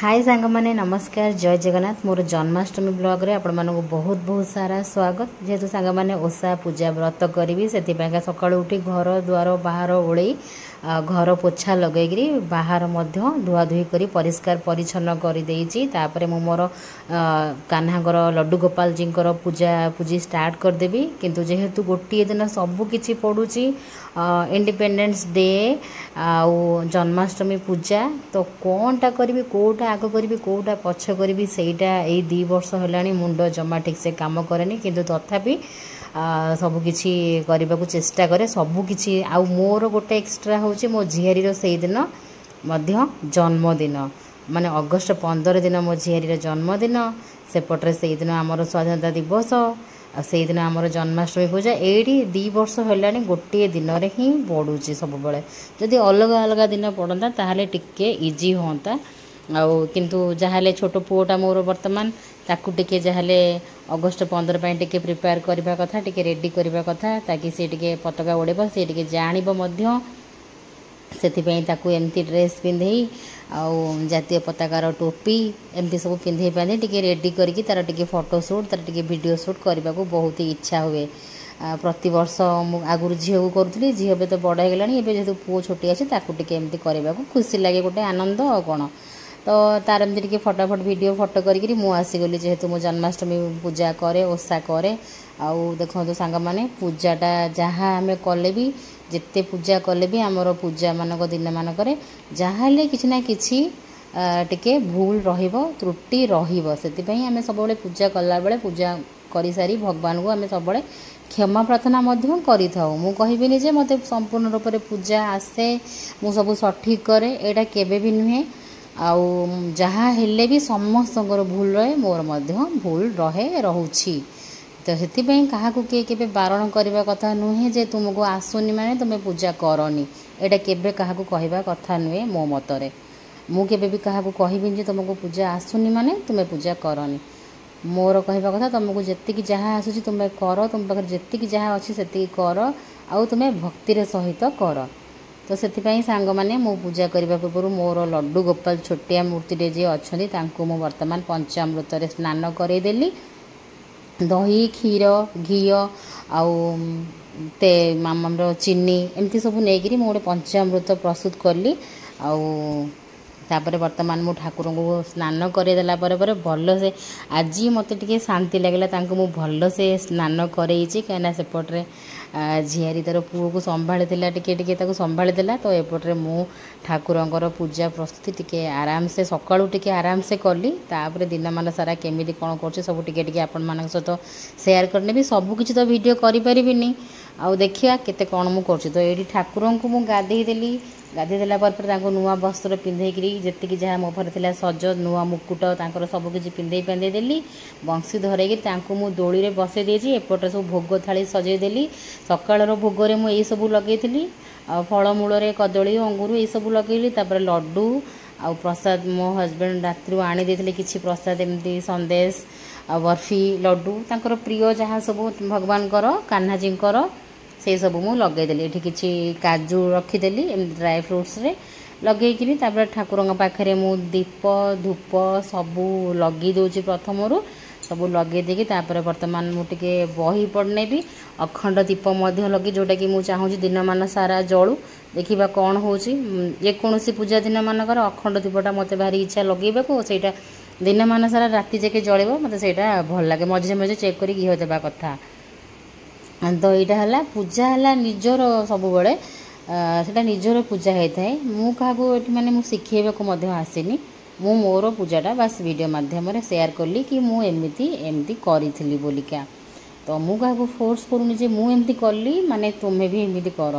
हाय सांग माने नमस्कार जय जगन्नाथ मोर जन्माष्टमी ब्लॉग रे आपण मानक बहुत बहुत सारा स्वागत। जेहेतु सांग माने ओषा पूजा व्रत करी से सकाळु उठी घर द्वार बाहर ओळई घर पोछा लगेगी बाहर धुआ धुई करी परिष्कार परिच्छन्न कर देइछि। तापरे मु मोर कान्हागर लड्डू गोपाल जी पूजा पूजी स्टार्ट करदेवी। किंतु जेहेतु गोटे दिन सबू किछि पड़ुछि इंडिपेंडेंस डे आउ जन्माष्टमी पूजा तो कौनटा करी कौटा आग करी कौटा पछ करी सेटा यही 2 वर्ष होलानी मुंड जमा ठीक से काम करेनी। किंतु तथापि सबकिछि करने को चेष्टा करे सबकिछि। आउ मोर गोटे एक्स्ट्रा होची मो झियारी से दिन मध्य जन्मदिन माने अगस्ट 15 दिन मो झियारी जन्मदिन सेपटे से दिन आमर स्वाधीनता दिवस से दिन आमर जन्माष्टमी पूजा एडी 2 वर्ष होलानी गोटे दिन रे ही पड़ुची सब बेले। जदि अलग अलग दिन पड़ता ताहले टिके इजी होता आउ किंतु जहाले छोट पुओटा मोर वर्तमान ताकू टिके जहाले अगस्ट 15 पई टिके प्रिपेयर करबा कथा टिके रेडी करबा कथा ताकि से टिके पताका उड़ेबा से टिके जानिबो मध्य सेति ताकू एमती ड्रेस पिंधेई आउ जातीय पताकार टोपी एमती सब पिंधे पाने टिके रेडी करके तार टिके फोटो शूट तार टिके वीडियो शूट करने को बहुत ही इच्छा हुए। प्रति वर्ष आगुरी झील को करूली झील भी तो बड़ हो गलानी जेहेतु पुओ छोटी अच्छे ताकू टिके एमती करने को खुशी लगे गोटे आनंद आ कौन तो तार एमती टिके फटाफट वीडियो फोटो करी मु आसीगली जेहेतु मो जन्माष्टमी पूजा करे ओषा करे। आउ देखो सांग माने पूजाटा जहाँ आम कले भी जिते पूजा कले भी आमर पूजा मानक दिन मानक जहाँ किसी ना किसी टिके भूल रहिबो त्रुटि रहिबो सेतिपई आमे सब बेले पूजा कला बेले पूजा करी सारी भगवान को आमे सब बेले क्षमा प्रार्थना मध्य करि थाउ। मु कहिबिनी जे मते संपूर्ण रूप से पूजा आसे मु सब सठिक करे एटा केबे भी नुहे आउ जहाँ हेले भी समस्तकर भूल रहे मोर मध्य भूल रहे रहउछि तो हेतिपई काहाकू के बारण करबा कथा नुहे जे तुमको आसुनी माने तुमे पूजा करनी एटा केबे काहाकू कहबा कथा नुहे मो मतरे। मु केबे भी काहाकू कहबिन जे तुमको पूजा आसुनी माने तुमे पूजा करनी मोर कहबा कथा तुमको जेतिकी जहाँ आसुची तुमे कर तुम पाखर जेतिकी जहाँ अछि सेतिकी कर आउ तुमे भक्ति रे सहित कर। तो सेतिपई सांग माने मो पूजा करबा पूर्व मोर लड्डू गोपाल छोटिया मूर्ति रे जे अछनी तांको मो वर्तमान पंचामृत रे स्नान करे देली दही क्षीर घी आउ ते मामर चीनी एमती सब नहीं मोटे पंचामृत प्रस्तुत कली आउ तापर वर्तमान मु ठाकुर को स्नान करदेला भल से आज मत टे शांति लगे तांको मु भल से स्नान करई कहीं सेपटे झियारी तार पुओ को संभाली टिके संभाली देला तो एपटे मु ठाकुरंकर पूजा प्रस्तुति टिके आराम से सकाळू टिके आराम से कली तापर दिन मान सारा केमिति कोन करछ सब टिके टिके आपण मानक सहित शेयर करने भी सब किछि तो वीडियो करि परिबिनी आउ देखिया केते कोन मु करछ। तो एडी ठाकुरन को मु गाधेई देली गाधेई देला पर तांको नुआ वस्त्र पिंधेकरी जेतिकी जहाँ मो पर थिला सज नुआ मुकुट तांकर सब किछि पिंधेई देली बंसी धरेकी तांको मु दोली रे बसे देछि एपटे सब भोग थाली सजै देली सकाळर भोग रे मु ए सब लगेइथिली फलमूल रे कदली अंगूर ये सब लगेली तापर लड्डू आउ प्रसाद मो हस्बैंड रात्रि आनी देथिले किछि प्रसाद एमती संदेश आ बर्फी लड्डू तांकर प्रिय जहाँ सब भगवान कान्हा जी से सब मु लगेदेली एठी किछि काजू रखीदेली एमती ड्राई फ्रूट्स रे लगेइकिनी तापर ठाकुरंग पाखरे मु दीप धूप सबू लगी दोछि प्रथमरु सब लगे देकी तापर वर्तमान मु टिके बही पड़ने भी अखंड दीप मध्य लगी जोटा कि मु चाहूँ दिन मान सारा जलू देखा कौन हो जेकोसी पूजा दिन मानकर अखंड दीपटा मत भारी इच्छा लगेबा सेटा दिन मान सारा राति जाके जलिब मत से भल लगे मझे मझे चेक कर घी देवा कथा। तो यहाँ है पूजा है निजर सब बड़े सेटा निजर पूजा होता है मु क्या माने मु शिखेबा आसनी मु मोर पूजाटा बास वीडियो माध्यम शेयर कली कि मु एमती करी बोलिका तो मु क्या फोर्स करूनी जे मु एमती कली माने तुम्हें भी एमती कर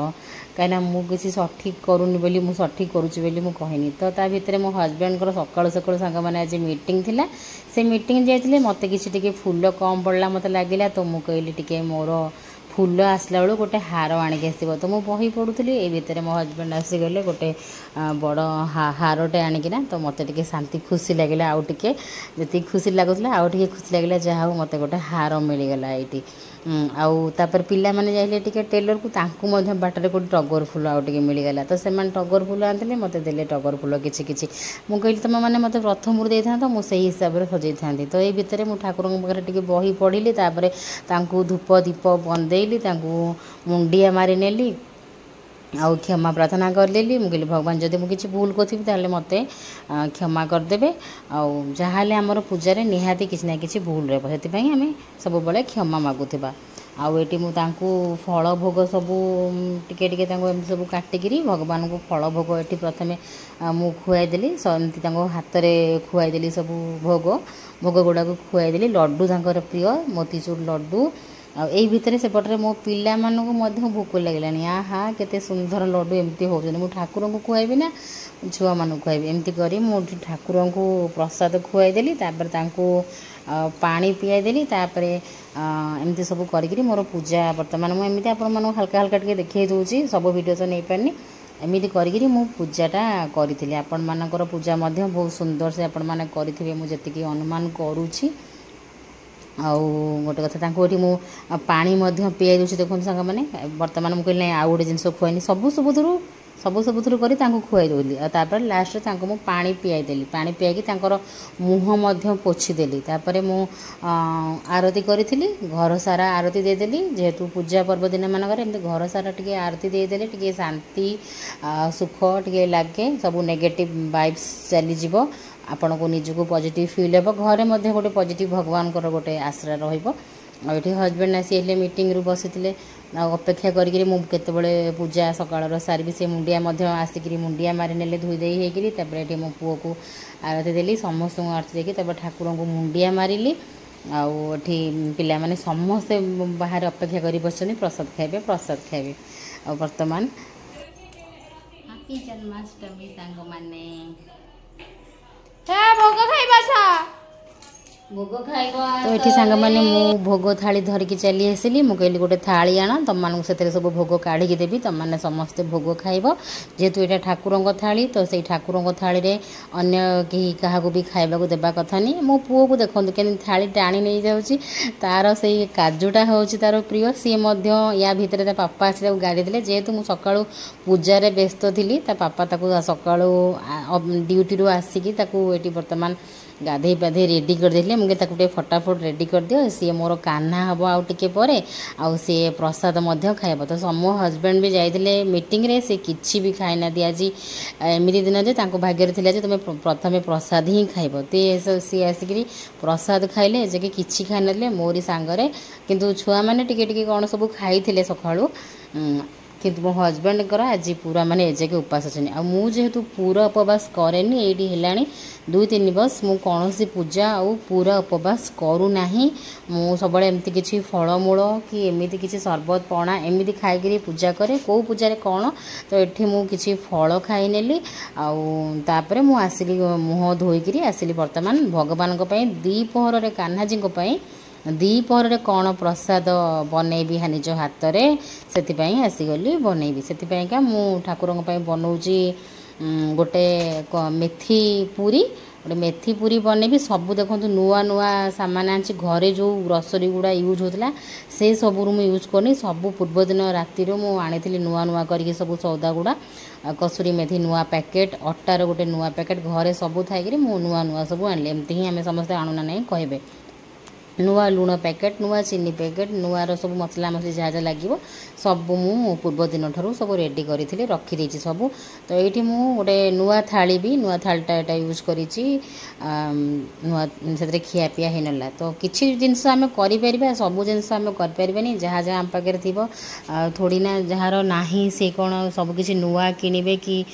कहीं मु किसी सठिक करूनी बोली मु सठिक करुच्ची बोली मु कहनी। तो ता भितर मो हस्बैंड सकाळु सकाळु सांग माने आज मीटिंग थिला से मीटिंग जाइतिले मते किसी टिके फूल कम पड़ला मते लागिला तो मु कहली टिके मोर फूल आसला बेलू गोटे हार आणिक आसो तो मुझे बही पढ़ुली ये भितर मो हजबैंड आसीगले गोटे बड़ हारटे आणिकिना तो मत टे शांति खुशी लगे आउ टे जी खुशी लगुला आउ टे खुशी लगे जहाँ मत गोटे हार मिलगला ये आउर पिला मैंने जाइले टिके टेलर को तांकु मध्य बाटर को टगर फूल आउ टे मिलगला तो से टगर फूल आते मत देले टगर फूल किछि किछि मु कहली तुम मैंने मत प्रथम दे था मुझे हिसाब से सजै था तो ये भितर मुझे ठाकुर पाखे टे बही पढ़ी धूप दीप बंदेली मुंडिया मारी नेली आउ क्षमा प्रार्थना करदेली मुझे भगवान जदि मुझे किसी भूल करी मत क्षमा करदे आउ जहाँ आमर पूजार निहाती किसी ना कि भूल रही आम सब बड़े क्षमा मागुवा आउ ये मुझे फल भोग सबू टिके टिके एमती सब काटिकी भगवान को फल भोग ये प्रथम मु खुआईदेली सेमती हाथ में खुआईदेली सब भोग भोग गुड़ा खुआईदेली लड्डू तांकर प्रिय मोतीचूर लड्डू आ यही भितर सेपटे मो पिला मानक भोक लगे आहा केते सुंदर लड्डू एमती हो ठाकुर को खुआबी ना छुआ मान खुआबी एमती करी मुझे ठाकुर को प्रसाद खुआईदेली पानी पियादेली एमती सब करी मोर पूजा बर्तमान मुझे आपको हल्का हल्का टे देखी दूसरी सब वीडियो तो नहीं पारनी एमती करी मु पूजाटा करी आपण मानकर पूजा बहुत सुंदर से आपण मैंने करेंगे मुझे अनुमान करुँची आउ गोटे कथा मु पानी पियाई दूसरी देखो सांग मैंने बर्तमान मुझे कहली आउ गोटे जिन खुआनी सबुथुरु करी खुआई दूली और लास्ट मु पानी पियाई देली पानी पियाई मुँह पोछीदेली मु आरती करी घर सारा आरती देदेली जेहेतु पूजा पर्व दिन मानक एमती घर सारा टे आरती देदेली टे शांति सुख टे लगे सब नेगेटिव वाइब्स चलीज आपण को निजको पॉजिटिव फील हे घरे मध्य गोटे पॉजिटिव भगवान गोटे आश्रा रही हजबैंड आसी मीटिंग रू बसी अपेक्षा करी केतबले पूजा सकाळ सारी से मुंडिया आसिक मुंडिया मारी ने धोईदे होकर मो पुओ को आरती देली समस्त आरती देखी ठाकुर को मुंडिया मारिली आठी पिला माने समस्ते बाहर अपेक्षा करी बसनी प्रसाद खाइबे आ वर्तमान हैप्पी जन्माष्टमी सांग माने भोग खाइबा भोग खाइबा तो ये सांग मैंने मु भोग थाली धरिकी चली आसली मु कहली गोटे थाली आण तुम मानक से सब भोग काढ़ी देवी तुम मैंने समस्ते भोग खाइब जेहेतु ये ठाकुर थाली तो से ठाकुर थाली रे अन्य कहीं क्या भी खाइबा को देबा कथा नहीं मो पुओ को देखो के थाली टाणी नहीं जाऊँगी तार से काजुटा हूँ तार प्रिय सी या भितर पापा आसी गाड़ी देले जेहेतु मुझे सका पूजार व्यस्त थी पापा सका ड्यूटी रू आसिकी ये बर्तमान गाधे पाधे रेडी करदे मुझे फटाफट रेडी कर दियो सी मोर कान्हा हम आउ टिके परे आउ सी प्रसाद खाइब तो मो हजबैंड भी जाइए मीटिंग रे से किछि भी खाई ना आज एमती दिन जे भाग्य थी तुम प्रथम प्रसाद ही खाइब तो सी आसिक प्रसाद खाइले जे कि खाई ना मोरी सांगरे किंतु छुआ मैंने टिके कौन सब खाई सकाळू किंतु मो हजबैंड आज पूरा माने एजेके उपास अच्छे जेहेतु पूरा उपवास कैनि ये 2-3 वर्ष मु कौन पूजा आउ पूरा उपवास करूना मु सब एमती किसी फलमूल कि एमती किसी सरबत पणा एमती खाई पूजा करे कौ पूजा कौन तो ये मुझे फल खाई नेली आउे मु आसिली मुँह धोईकी आसिली बर्तमान भगवान द्विपहर रे कान्हाजी द्विपहर रे कौन प्रसाद बनैबी निज हाथ में से आसीगली बनैबी से मु ठाकुर बनाऊँगी गोटे मेथी पूरी गोटे मेथी पूरी बनैबी सब देखो नुआ नुआ सामान आनी घरे जो ग्रोसरी गुड़ा यूज होता से सबू मुझे यूज करनी सब पूर्व दिन राति मुझे नुआ नुआ करके सब सौदा गुड़ा कसूरी मेथी नुआ पैकेट अटार गोटे नुआ पैकेट घरे सब थी नुआ नुआ सब आनी एमती ही आम समस्ते आणुना ना कहे नुआ लुण पैकेट नुआ चीनी पैकेट नुआर सब मसला मसली जहाँ जहाँ लगे सब मु पूर्व दिन ठार सब रेडी करी रखीदे सब तो ये गोटे नुआ थाली भी नुआ थालीटा यहाँ यूज करी नुआ से खियापिया होना तो किसी जिनस आम कर सब जिनस आम कर जहाँ जहाँ आम पाखे थी थोड़ी ना जार ना से कौन सब किसी नुआ किणवे कि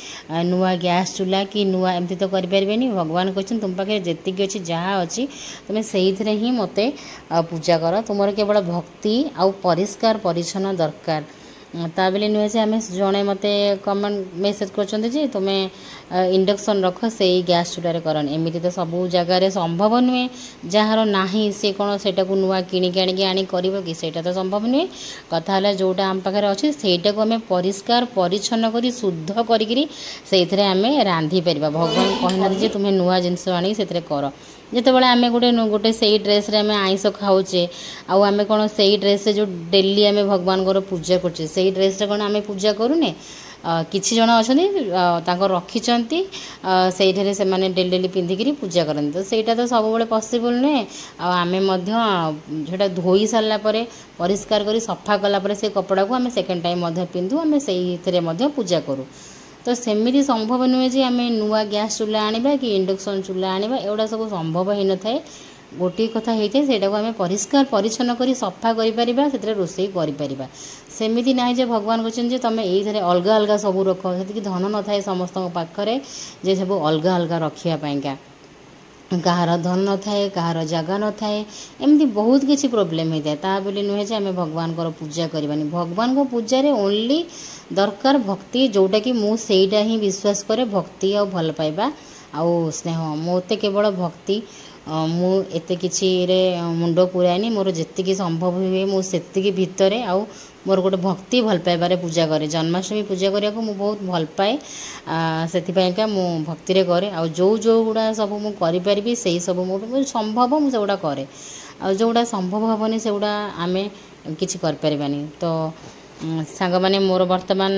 नुआ गैस चूल्हा कि नुआ एमती तो करें भगवान कहते तुम पाखे जी अच्छी जहाँ अच्छी तुम्हें से ही मत पूजा कर तुम केवल भक्ति आउ परिष्कार परिच्छन्न दरकार ता बोली नुहे जे आम जड़े मत कमेंट मेसेज कर तुम इंडक्शन रख से गैस चूल्हा करन एमती तो सब जगार संभव नुहे जार ना सी कौन से नुआ किणिक आनी कर कि सेटा तो संभव नुहे कथा है जोटा आम पाखे अच्छे सेटा को आम परिष्कार परिच्छन्न कर शुद्ध कर आम रांधि पार भगवान कहना तुम्हें नुआ जिनस आनी से कर जितेबाला आम गोटे से ड्रेस आम आईष खाऊे आम कौन से ड्रेस जो डेली आम भगवान पूजा करे से ड्रेस कौन आम पूजा करूने किछि जन अच्छा रखिंट से डेली डेली पिंधिकी पूजा करते तो सहीटा तो सब पॉसिबल नुहे आम धोई सारापर परिष्कार कर सफा कलापर से कपड़ा को आम सेकेंड टाइम पिंधु आम से पूजा करूँ तो सेमती संभव नुहे जे आम नुआ गैस चूल्हा आनिबा कि इंडक्शन चूल्हा आनिबा एगुड़ा सब संभव हो न थाए गोटे कथा होता है से आम परिष्कार परिच्छन्न कर सफा कर रोषे कर सेमती ना जे भगवान कहते तुम ये अलग अलग सब रख से धन न थाए समस्त पाखे जे सब अलग अलग रखापा कहार धन न थाए कहार जगह न थाए एमती बहुत किसी प्रोब्लेम होता है ता बोली नुहे जे आम भगवान पूजा करवानी भगवान को पूजा रे ओनली दरकार भक्ति जोटा कि मुझा ही विश्वास करे भक्ति आ भल पाइबा आउ स्नेह मोते केवल भक्ति मुते किसी मुंड पुरानी मोर जी संभव हुए मुझे भितर आउ मोर गोटे भक्ति भल पाइबार पूजा करे जन्माष्टमी पूजा करने को बहुत भल पाए से मु भक्ति करे आ जो गुड़ा सब मुझे से सब मो संभव मुझे गुड़ा करे आ जोड़ा संभव हेनी से गुड़ा आम कि करपारानी तो सांग मैंने मोर बर्तमान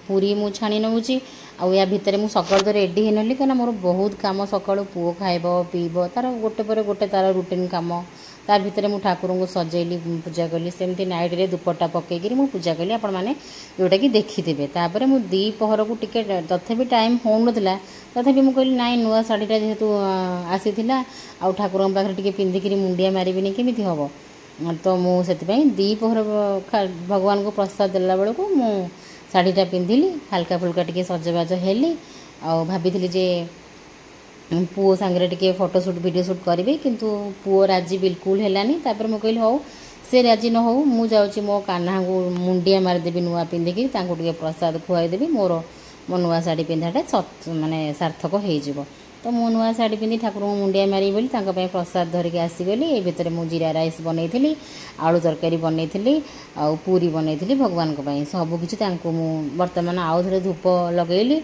पूरी मु छाणी नौची आ या भितर मु सकाल तो रेडी होनी कहीं मोर बहुत कम सका पुओ खाइब पीब तार गोटे पर गोटे तार रुटीन कम तार भितर मु ठाकुर को सजेली पूजा कली सेमती नाइट रे दुपट्टा पकईकि मु पूजा कली आपण मैंने जोटा कि देखिथे तापर मु दी पहर को टिके तथापि टाइम हो नाला तथापि मुझे कहली नाई नुआ शाढ़ीटा जेहेतु आसीला आ ठाकुर पाखे टिके पिंधिकी मुंडिया मारिबिनी केमिति हम तो मुझे दी पहर भगवान को प्रसाद देला बेलू मु शाढ़ीटा पिंधिली हल्का फुल्का टिके सजबाज हेली आ भाभी जे पुओ सांगे टिके फोटोशूट वीडियो शूट करी किंतु पुओ राजी बिल्कुल हेलानी तापर मु कहली हौ से राजी न हो मु जाउची मो कान्हा को मुंडिया मारिदेवी नुआ पिंधिकी तांको टिके प्रसाद खुआईदेवी मोर मो नुआ शाढ़ी पिंधाटा माने सार्थक हो तो मु नुआ शाढ़ी पिंधि ठाकुर को मुंडिया मारि बोली प्रसाद धरिकी आसीगली ये भितर मु जीरा राइस बनई आलू तरकारी बनई आ पूरी बनई भगवान सबकि बर्तमान आउ थे धूप लगेली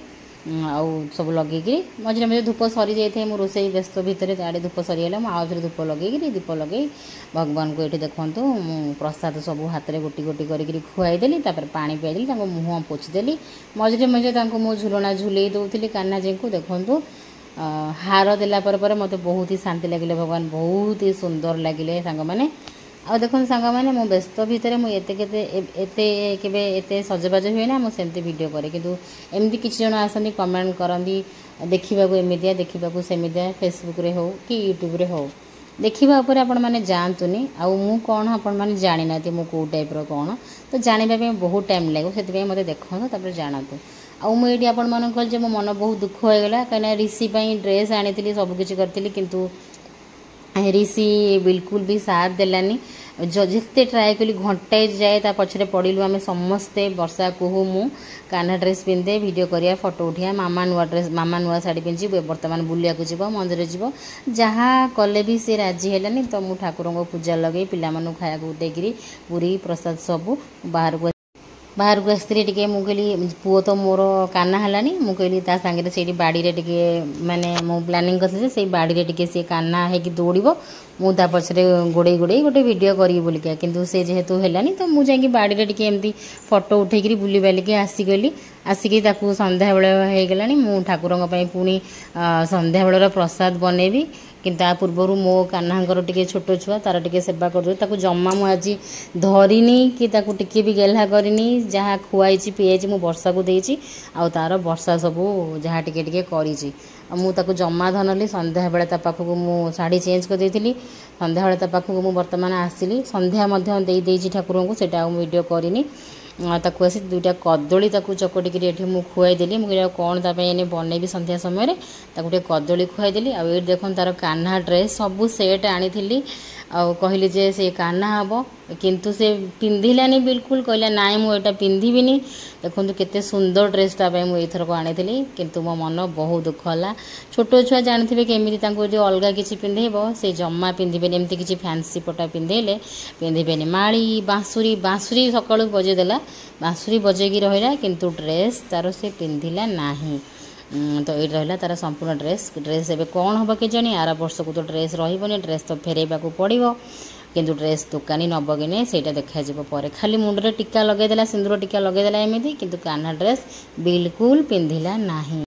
आउ सब लगे मझे मझे धूप सरी जाए मो रोसे व्यस्त भितर आड़े धूप सरीगला मुझे थे धूप लगे दीप लगे भगवान को ये देखूँ मु प्रसाद सब हाथ में गोटी गोटी करके खुआईदेली पानी पियादेली मुँह पोछीदेली मझे मझे मुझे झुलना झुले दूसरी कान्हा जी को देखूँ हार देला पर मत बहुत ही शांति लगे भगवान बहुत ही सुंदर लगे सांग मैंने आ देखो सांग मैंने मो व्यस्त भितर मुझे सजबाज हुए ना मुझे वीडियो करे किंतु एमती किसी जन आसती कमेंट करती देखा एमतिया देखा सेमितिया फेसबुक रे हो कि यूट्यूब रे हो देखा उपर आपण मैंने जातुनी आउ मु कौन आपण मैंने जानी ना मु कौ टाइप कौन तो जानापी बहुत टाइम लगे से मत देखो जानतु आउ मुझे आपण मन कहल मो मन बहुत दुख हो गला कहीं ऋषि ड्रेस आनी सबकि करी किंतु ऋषि बिल्कुल भी साथ देलानी जिते ट्राए कली घंटाए जाए पछरे पड़ू आम समस्ते वर्षा कुहू मु कान्हा ड्रेस पिंधे वीडियो करिया फोटो उठिया मामा नुआ शाढ़ी पिंधि बर्तमान बुलिया जीव मंदिर जीव जहाँ कले भी सी राजी हेलानी तो मु ठाकुर को पूजा लगे पिला खाया देकर पूरी प्रसाद सब बाहर को आसती टे मुझे पुओ तो मोर काना है मुझे सांगे से बाड़ी टे माने मु प्लानिंग करते से बाड़ी टे सी काना है दौड़ मुझे पछरे गोड़े गोड़े गोटे वीडियो करी बोलिका किंतु से जेहेतु है तो मुझे बाड़ी टे एमती फोटो उठे बुली बालिकी आसीगली आसिकी संध्या बेले होगला मु ठाकुर पुणी संध्या बेलर प्रसाद बनैबी किंतु आ पूर्वर मो कान्हांकर टिके छोट छुआ तार टिके सेवा कर जमा मु आज धरिनी कि टिके भी गेल्हा करनी जहाँ खुआई पीआई मु वर्षा को देची आ तार वर्षा सबू जहाँ टिके टिके करी मुझे जमा धनली संध्या बेले पाखक मु शाढ़ी चेंज कर देती संध्या बेले पाखक मु बर्तमान आसली संध्या देदेची ठाकुर को सेटा वीडियो करनी ताकू आसी दुईटा कदली चकटिकी ये मुझे खुआईदेली मुझे कौन ताने बनैबी संध्या समय गोटे कदली खुआईदेली आ ये देखो तार कान्हा ड्रेस सबू सेट आनी कहली जे से कान्हा हम किंतु से पिंधिलानी बिल्कुल कहला नाई मुझे पिंधिबिनी। देखो केते सुंदर ड्रेसटा मुझे एथरक आनी किंतु मो मन बहुत दुख है। छोट छुआ जानते केमी जो अलग किसी पिंधेब से जमा पिंधे एमती किसी फैंसी पटा पिंधेले पिंधे माड़ी बाँसुरी बाँसुरी सकाळू बजेदेला बाँसुरी बजेगी रहा किंतु ड्रेस तार से पिंधिला नाही। तो ये रहा तार संपूर्ण ड्रेस एवं कौन हम के जानी आर वर्ष को तो ड्रेस रही ड्रेस तो फेरवा को पड़ो किंतु ड्रेस दुकानी नब कि नहीं से देखा खाली मुंडे टीका लगेदेला सिंदूर टीका लगेदेला एमती किंतु कान्हा ड्रेस बिल्कुल पिंधिला नाही।